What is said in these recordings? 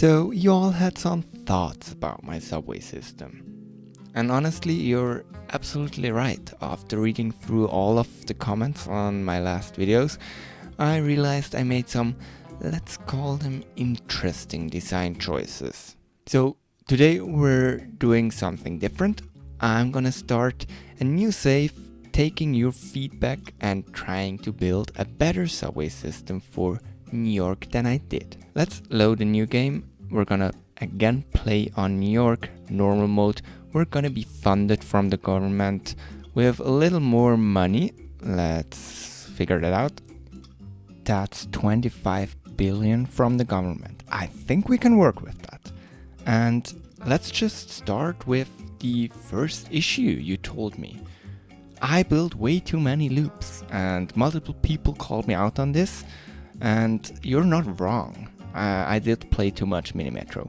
So you all had some thoughts about my subway system. And honestly, you're absolutely right. After reading through all of the comments on my last videos, I realized I made some, let's call them interesting design choices. So today we're doing something different. I'm gonna start a new save, taking your feedback and trying to build a better subway system for New York than I did. Let's load a new game. We're gonna again play on New York normal mode. We're gonna be funded from the government with a little more money. Let's figure that out. That's 25 billion from the government. I think we can work with that. And let's just start with the first issue you told me. I built way too many loops and multiple people called me out on this, and you're not wrong. I did play too much Mini Metro.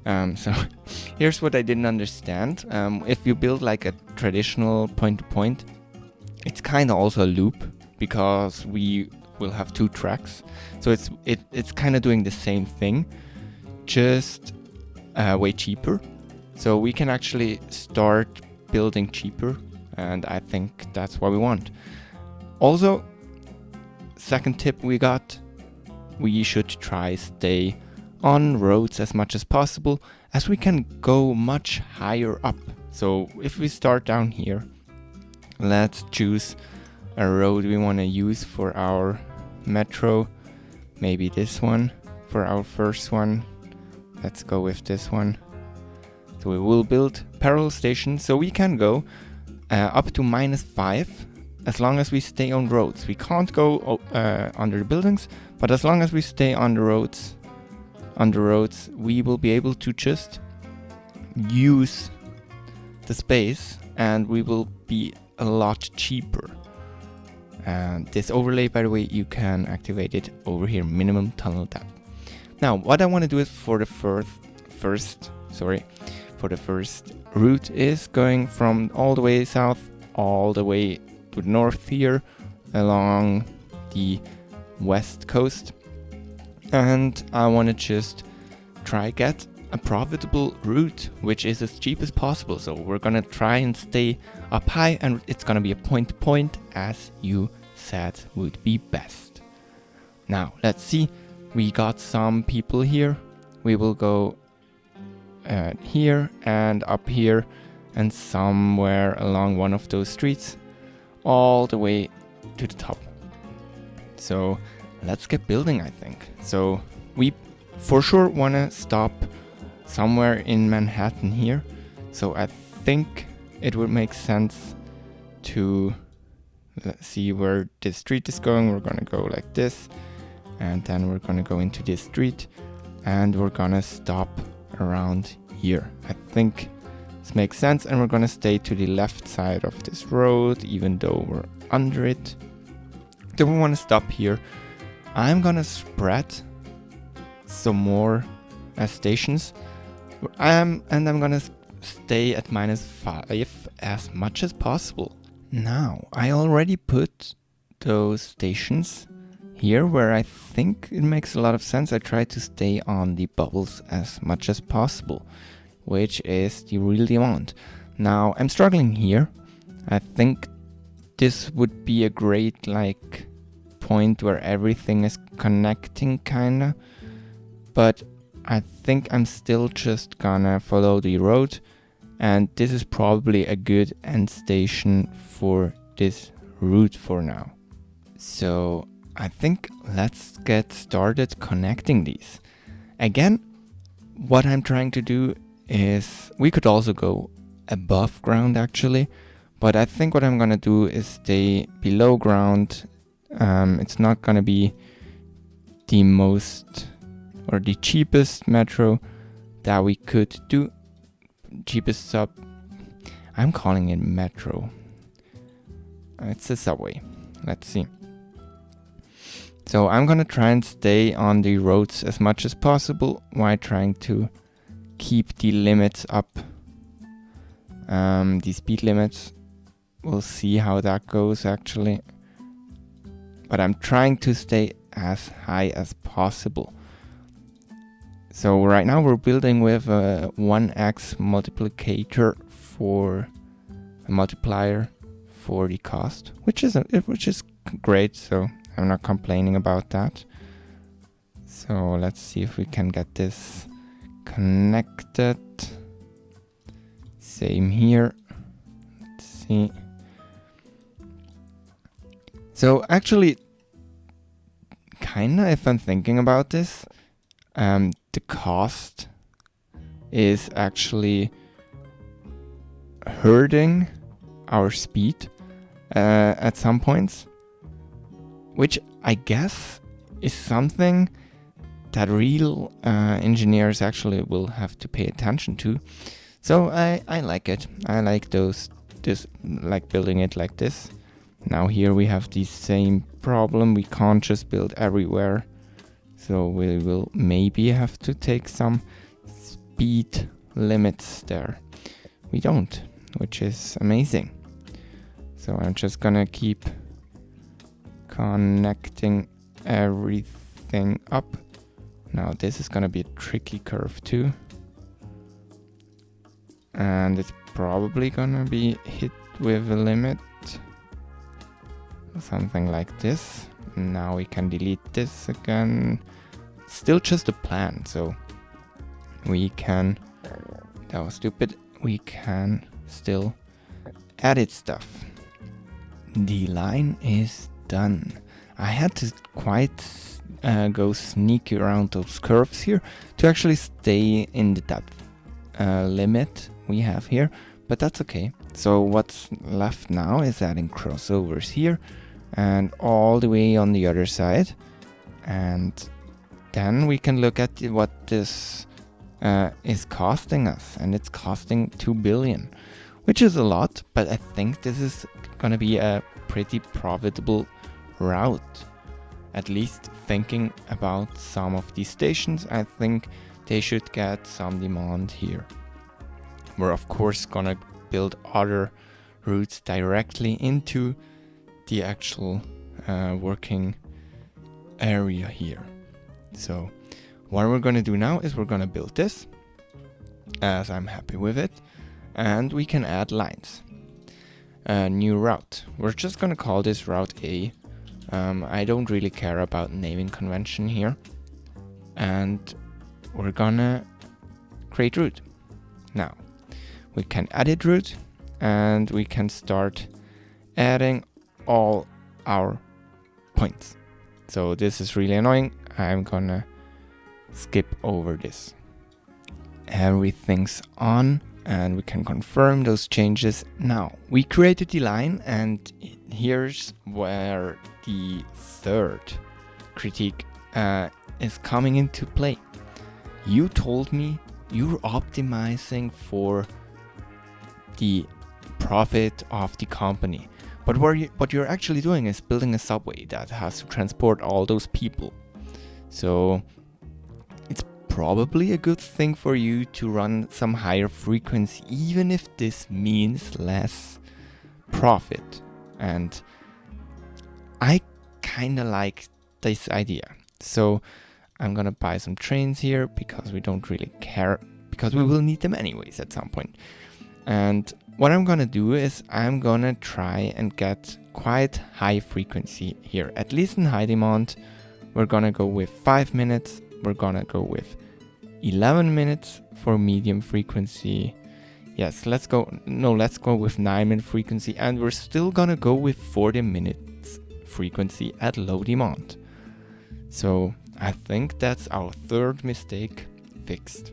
So here's what I didn't understand. If you build like a traditional point-to-point, it's kind of also a loop because we will have two tracks. So it's kind of doing the same thing, just way cheaper. So we can actually start building cheaper, and I think that's what we want. Also, second tip we got, we should try stay on roads as much as possible, as we can go much higher up. So if we start down here, let's choose a road we want to use for our metro. Maybe this one for our first one. Let's go with this one. So we will build parallel stations, so we can go up to -5 as long as we stay on roads. We can't go under the buildings, but as long as we stay on the roads, we will be able to just use the space and we will be a lot cheaper. And this overlay, by the way, you can activate it over here, minimum tunnel depth. Now, what I want to do is for the first route is going from all the way south, all the way to the north here, along the west coast. And I want to just try get a profitable route, which is as cheap as possible. So we're going to try and stay up high, and it's going to be a point-to-point, as you said would be best. Now, let's see. We got some people here. We will go here and up here and somewhere along one of those streets all the way to the top. So let's get building, I think. So we for sure want to stop somewhere in Manhattan here. So I think it would make sense to see where this street is going. We're going to go like this, and then we're going to go into this street, and we're going to stop around here. I think this makes sense, and we're going to stay to the left side of this road, even though we're under it. Then we want to stop here. I'm going to spread some more stations, and I'm going to stay at -5 as much as possible. Now, I already put those stations here where I think it makes a lot of sense. I try to stay on the bubbles as much as possible, which is the real demand. Now, I'm struggling here. I think this would be a great point where everything is connecting kinda, but I think I'm still just gonna follow the road, and this is probably a good end station for this route for now. So I think let's get started connecting these. Again, what I'm trying to do is, we could also go above ground actually, but I think what I'm gonna do is stay below ground. It's not gonna be the most or the cheapest metro that we could do. Cheapest sub, I'm calling it metro. It's a subway. Let's see. So I'm gonna try and stay on the roads as much as possible while trying to keep the limits up. The speed limits. We'll see how that goes actually. But I'm trying to stay as high as possible. So right now we're building with a 1x multiplicator for a multiplier for the cost, which is great. So I'm not complaining about that. So let's see if we can get this connected. Same here. Let's see. So actually, kinda, if I'm thinking about this, the cost is actually hurting our speed at some points, which I guess is something that real engineers actually will have to pay attention to. So I like it. I like like building it like this. Now here we have the same problem. We can't just build everywhere. So we will maybe have to take some speed limits there. We don't, which is amazing. So I'm just gonna keep connecting everything up. Now this is gonna be a tricky curve too. And it's probably gonna be hit with a limit. Something like this. Now we can delete this again. Still just a plan, so we can, that was stupid, we can still edit stuff. The line is done. I had to quite go sneaky around those curves here to actually stay in the depth limit we have here, but that's okay. So what's left now is adding crossovers here and all the way on the other side, and then we can look at what this is costing us, and it's costing 2 billion, which is a lot, but I think this is gonna be a pretty profitable route. At least thinking about some of these stations, I think they should get some demand here. We're of course gonna build other routes directly into the actual working area here. So what we're gonna do now is we're gonna build this, as I'm happy with it, and we can add lines. A new route. We're just gonna call this route A. I don't really care about naming convention here. And we're gonna create route. Now we can edit route and we can start adding all our points. So this is really annoying. I'm gonna skip over this. Everything's on and we can confirm those changes now. We created the line, and here's where the third critique is coming into play. You told me you're optimizing for the profit of the company. But what you're actually doing is building a subway that has to transport all those people. So it's probably a good thing for you to run some higher frequency, even if this means less profit. And I kind of like this idea. So I'm gonna buy some trains here because we don't really care, because we will need them anyways at some point. And what I'm gonna do is I'm gonna try and get quite high frequency here, at least in high demand. We're gonna go with 5 minutes. We're gonna go with 11 minutes for medium frequency. Yes, let's go with 9-minute frequency, and we're still gonna go with 40 minutes frequency at low demand. So I think that's our third mistake fixed.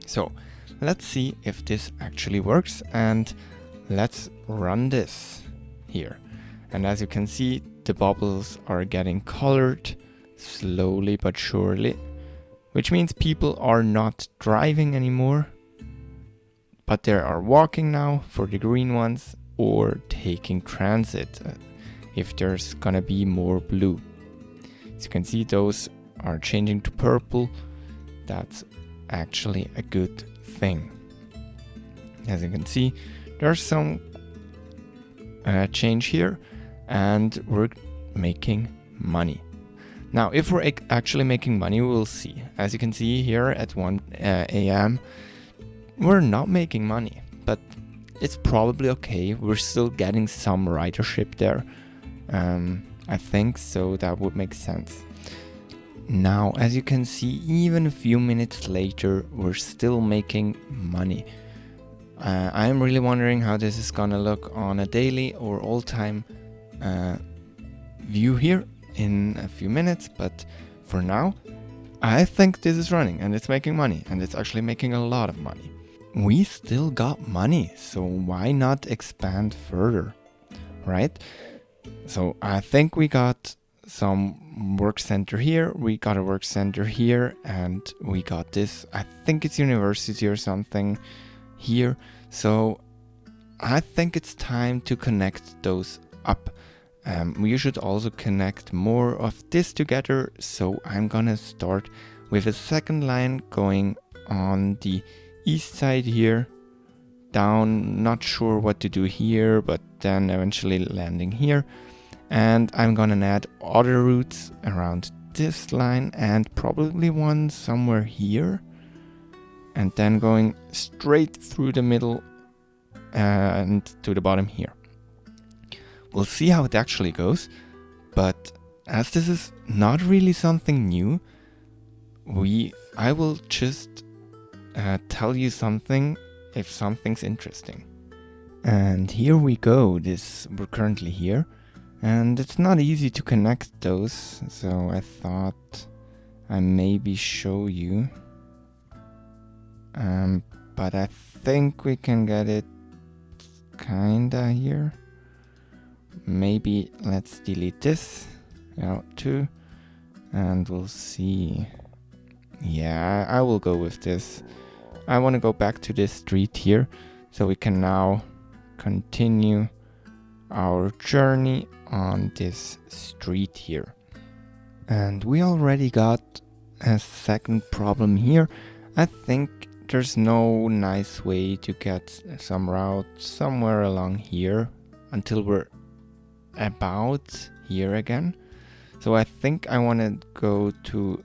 So let's see if this actually works, and let's run this here. And as you can see, the bubbles are getting colored slowly but surely, which means people are not driving anymore, but they are walking now for the green ones, or taking transit if there's gonna be more blue. As you can see, those are changing to purple. That's actually a good thing. As you can see, there's some change here, and we're making money. Now, if we're actually making money, we'll see. As you can see here at 1 a.m., we're not making money, but it's probably okay. We're still getting some ridership there. I think so, that would make sense. Now, as you can see, even a few minutes later, we're still making money. I'm really wondering how this is gonna look on a daily or all-time view here in a few minutes, but for now, I think this is running and it's making money, and it's actually making a lot of money. We still got money, so why not expand further, right? So I think we got some work center here, we got a work center here, and we got this, I think it's university or something here. So I think it's time to connect those up. We should also connect more of this together, so I'm gonna start with a second line going on the east side here, down, not sure what to do here, but then eventually landing here. And I'm gonna add other routes around this line and probably one somewhere here, and then going straight through the middle and to the bottom here. We'll see how it actually goes, but as this is not really something new, I will just tell you something if something's interesting. And here we go, we're currently here, and it's not easy to connect those, so I thought I maybe show you. But I think we can get it kinda here. Maybe let's delete this out too, and we'll see. Yeah, I will go with this. I want to go back to this street here, so we can now continue our journey on this street here. And we already got a second problem here. I think there's no nice way to get some route somewhere along here until we're about here again. So I think I want to go to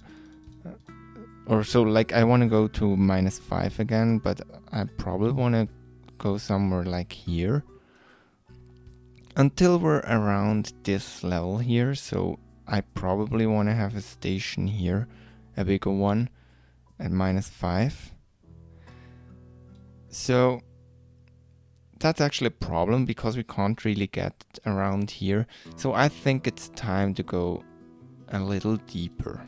I want to go to -5 again, but I probably want to go somewhere like here until we're around this level here. So I probably want to have a station here, a bigger one at -5. So that's actually a problem because we can't really get around here. So I think it's time to go a little deeper.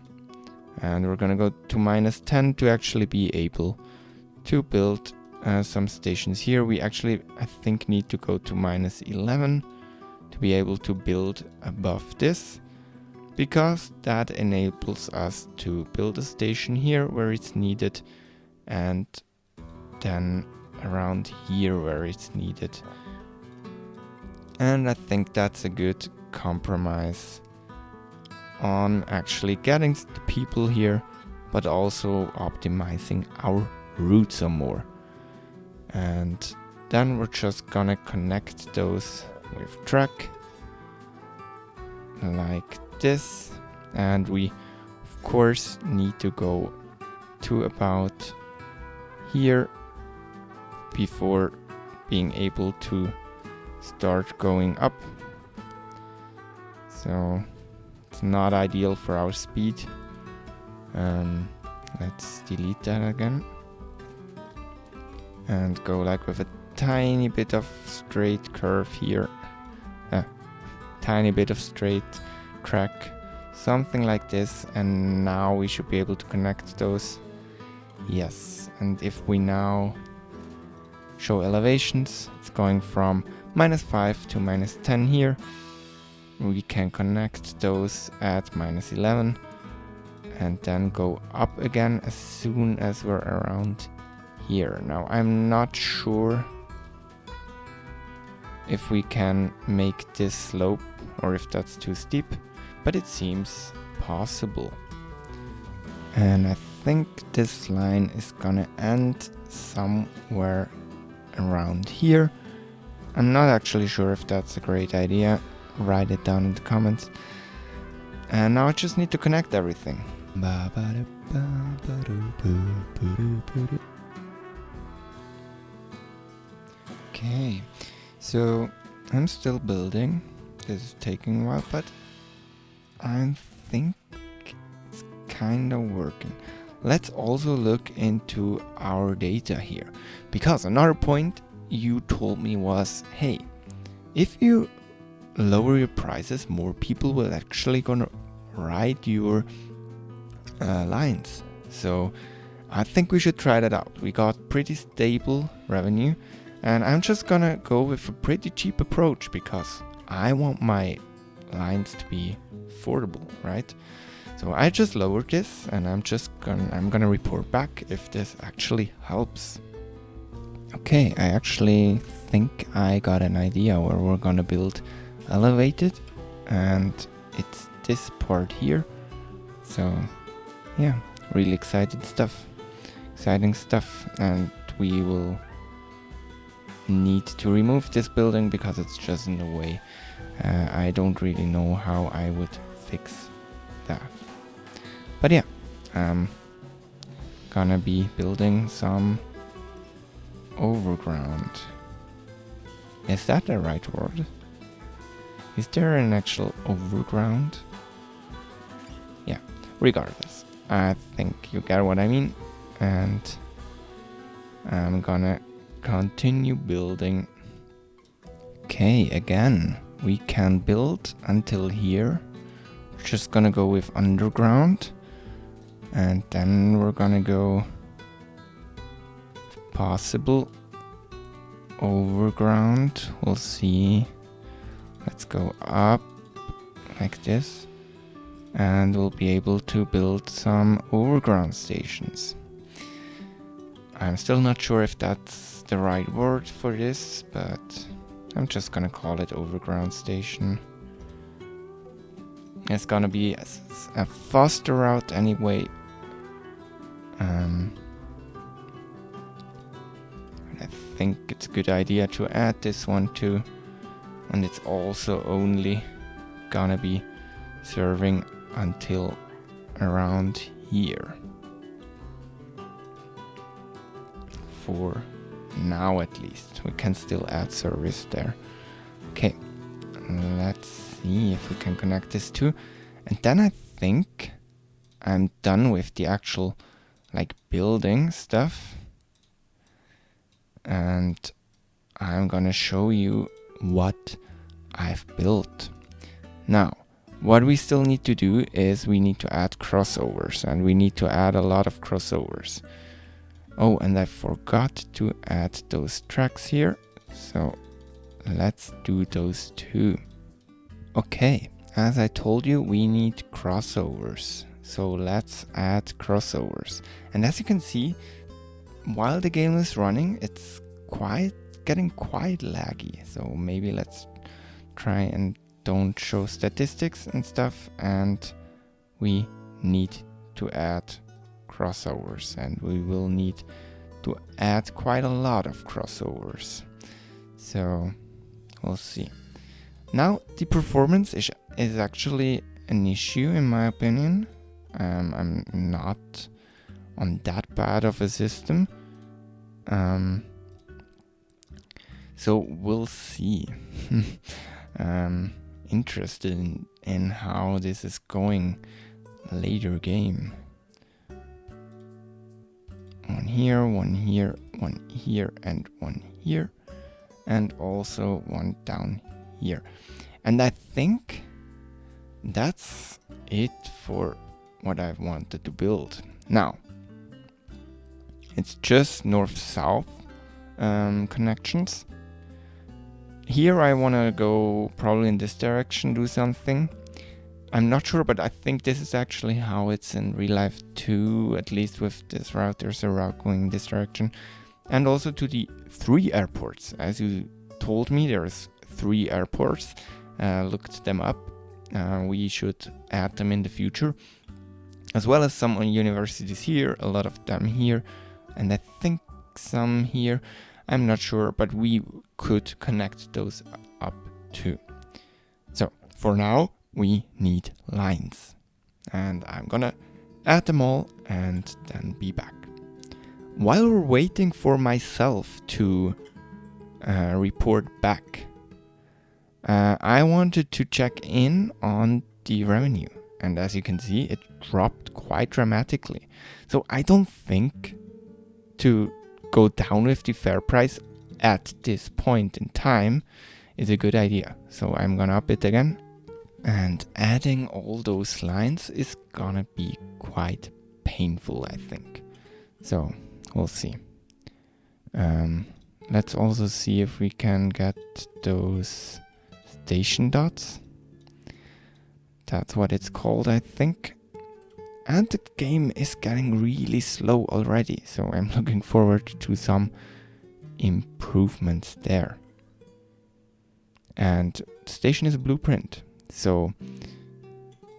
And we're gonna go to -10 to actually be able to build some stations here. We actually, I think, need to go to -11 to be able to build above this, because that enables us to build a station here where it's needed, and then around here where it's needed. And I think that's a good compromise on actually getting the people here, but also optimizing our route some more. And then we're just gonna connect those with track like this, and we of course need to go to about here before being able to start going up. So it's not ideal for our speed. Let's delete that again and go like with a tiny bit of straight curve here, tiny bit of straight track, something like this, and now we should be able to connect those. Yes, and if we now show elevations, it's going from -5 to -10 here. We can connect those at -11 and then go up again as soon as we're around here. Now I'm not sure if we can make this slope or if that's too steep, but it seems possible. And I think this line is gonna end somewhere around here. I'm not actually sure if that's a great idea. Write it down in the comments. And now I just need to connect everything. Okay, so I'm still building. This is taking a while, but I think it's kind of working. Let's also look into our data here, because another point you told me was, hey, if you lower your prices, more people will actually gonna write your lines. So I think we should try that out. We got pretty stable revenue, and I'm just gonna go with a pretty cheap approach because I want my lines to be affordable, right? So I just lowered this, and I'm gonna report back if this actually helps. Okay, I actually think I got an idea where we're gonna build elevated, and it's this part here. So yeah, really exciting stuff, and we will need to remove this building because it's just in the way. I don't really know how I would fix that, but yeah, I'm gonna be building some overground. Is that the right word? Is there an actual overground? Yeah, regardless, I think you get what I mean, and I'm gonna continue building. Okay, again, we can build until here. We're just gonna go with underground, and then we're gonna go, if possible, overground. We'll see. Let's go up like this, and we'll be able to build some overground stations. I'm still not sure if that's the right word for this, but I'm just gonna call it overground station. It's gonna be a faster route anyway. I think it's a good idea to add this one too. And it's also only gonna be serving until around here. For now at least. We can still add service there. Okay, let's see if we can connect this too. And then I think I'm done with the actual building stuff. And I'm gonna show you what I've built. Now, what we still need to do is we need to add crossovers, and we need to add a lot of crossovers. Oh, and I forgot to add those tracks here, so let's do those too. Okay, as I told you, we need crossovers, so let's add crossovers. And as you can see, while the game is running, it's getting quite laggy, so maybe let's try and don't show statistics and stuff, and we need to add crossovers, and we will need to add quite a lot of crossovers, so we'll see. Now the performance is actually an issue in my opinion. I'm not on that bad of a system, so we'll see. Interested in how this is going later game. One here, one here, one here, and one here, and also one down here. And I think that's it for what I've wanted to build. Now, it's just north-south connections. Here I want to go probably in this direction, do something. I'm not sure, but I think this is actually how it's in real life too, at least with this route. There's a route going in this direction. And also to the 3 airports. As you told me, there's 3 airports. Looked them up. We should add them in the future. As well as some universities here, a lot of them here. And I think some here. I'm not sure, but we could connect those up too. So for now, we need lines. And I'm gonna add them all and then be back. While we're waiting for myself to report back, I wanted to check in on the revenue. And as you can see, it dropped quite dramatically. So I don't think to go down with the fair price at this point in time is a good idea. So I'm gonna up it again. And adding all those lines is gonna be quite painful, I think. So we'll see. Let's also see if we can get those station dots. That's what it's called, I think. And the game is getting really slow already, so I'm looking forward to some improvements there. And the station is a blueprint, so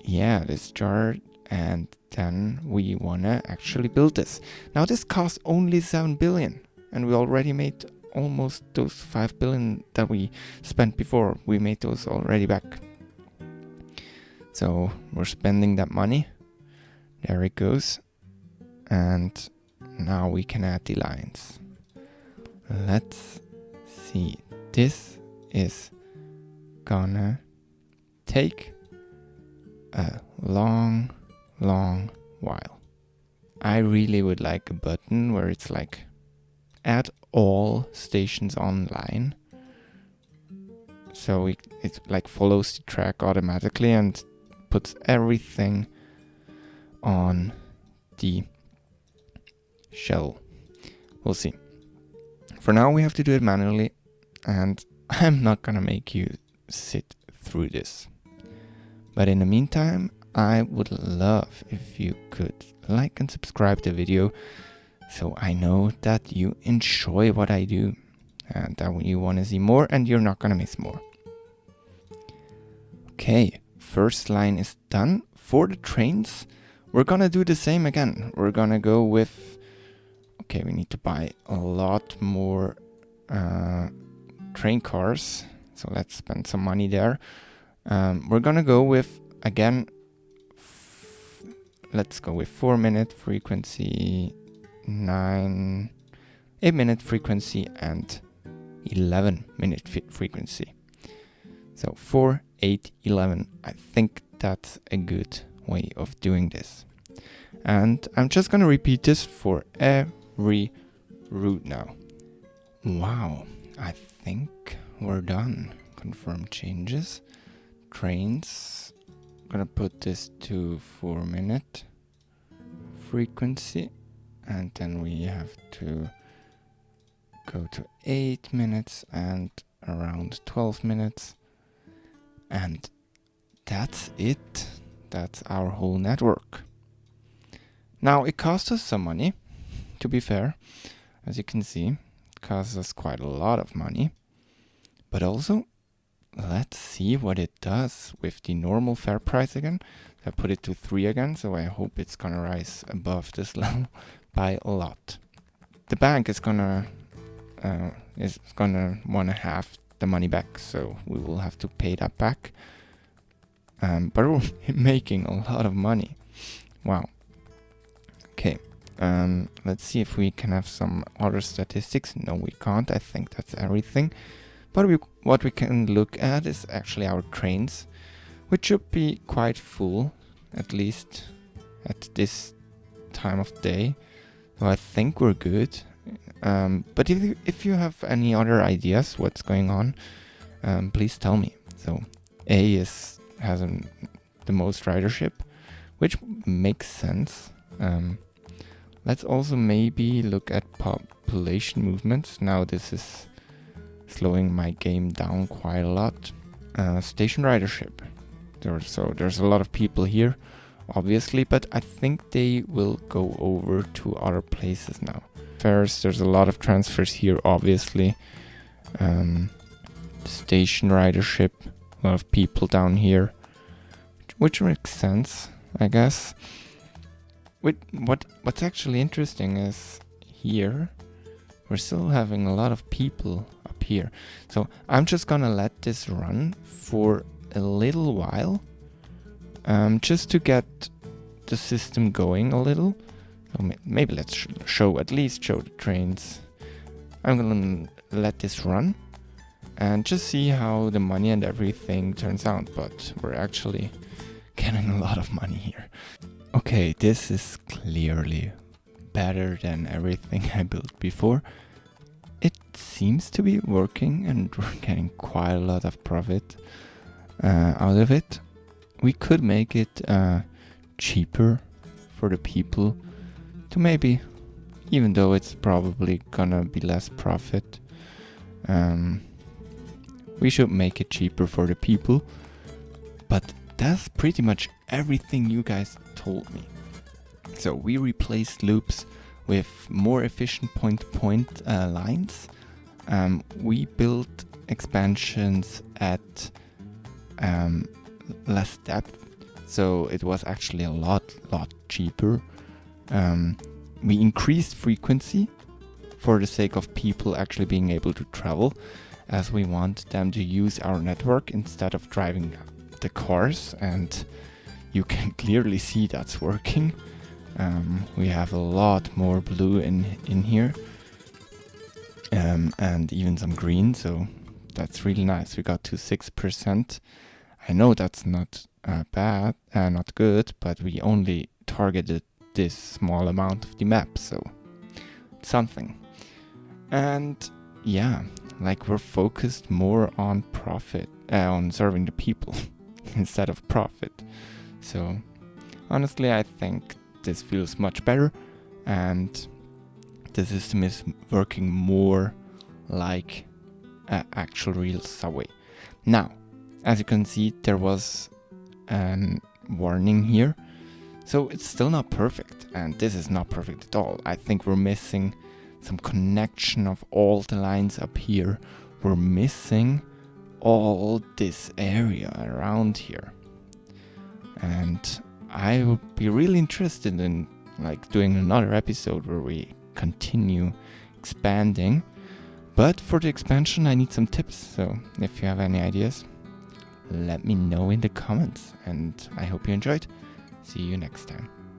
yeah, this chart, and then we wanna actually build this. Now this cost only 7 billion, and we already made almost those 5 billion that we spent before. We made those already back. So we're spending that money. There it goes. And now we can add the lines. Let's see. This is gonna take a long while. I really would like a button where it's like add all stations online. So it like follows the track automatically and puts everything on the shell. We'll see. For now we have to do it manually, and I'm not gonna make you sit through this. But in the meantime, I would love if you could like and subscribe the video, so I know that you enjoy what I do and that you want to see more and you're not gonna miss more. Okay, first line is done. For the trains, we're gonna do the same again. We're gonna go with, okay, we need to buy a lot more train cars, so let's spend some money there. We're gonna go with, again, let's go with 4-minute frequency, 8-minute frequency, and 11-minute frequency. So 4, 8, 11. I think that's a good way of doing this. And I'm just gonna repeat this for every route now. Wow, I think we're done. Confirm changes. Trains. Gonna put this to 4-minute frequency, and then we have to go to 8 minutes and around 12 minutes, and that's it. That's our whole network. Now it cost us some money, to be fair. As you can see, it costs us quite a lot of money, but also let's see what it does with the normal fair price again. I put it to 3 again, so I hope it's gonna rise above this level by a lot. The bank is gonna wanna have the money back, so we will have to pay that back. But we're making a lot of money. Wow. Okay. Let's see if we can have some other statistics. No, we can't. I think that's everything. But what we can look at is actually our trains, which should be quite full, at least at this time of day. So I think we're good. But if you have any other ideas what's going on, please tell me. So A has the most ridership, which makes sense. Let's also maybe look at population movements. Now this is slowing my game down quite a lot. Station ridership. There's a lot of people here, obviously, but I think they will go over to other places now. Fares, there's a lot of transfers here, obviously. Station ridership, a lot of people down here, which makes sense, I guess. What's actually interesting is here we're still having a lot of people up here. So I'm just gonna let this run for a little while just to get the system going a little. So maybe let's at least show the trains. I'm gonna let this run and just see how the money and everything turns out, but we're actually getting a lot of money here. Okay, this is clearly better than everything I built before. It seems to be working and we're getting quite a lot of profit out of it. We could make it cheaper for the people to maybe, even though it's probably gonna be less profit, we should make it cheaper for the people. But that's pretty much everything you guys told me. So we replaced loops with more efficient point-to-point lines. We built expansions at less depth, so it was actually a lot cheaper. We increased frequency for the sake of people actually being able to travel, as we want them to use our network instead of driving the cars, and you can clearly see that's working. We have a lot more blue in here, and even some green, so that's really nice. We got to 6%. I know that's not bad, not good, but we only targeted this small amount of the map, so it's something. And yeah, like we're focused more on profit, on serving the people instead of profit. So honestly, I think this feels much better, and the system is working more like an actual real subway. Now, as you can see, there was a warning here, so it's still not perfect, and this is not perfect at all. I think we're missing some connection of all the lines up here. We're missing all this area around here, and I would be really interested in like doing another episode where we continue expanding. But for the expansion I need some tips, so if you have any ideas, let me know in the comments, and I hope you enjoyed. See you next time.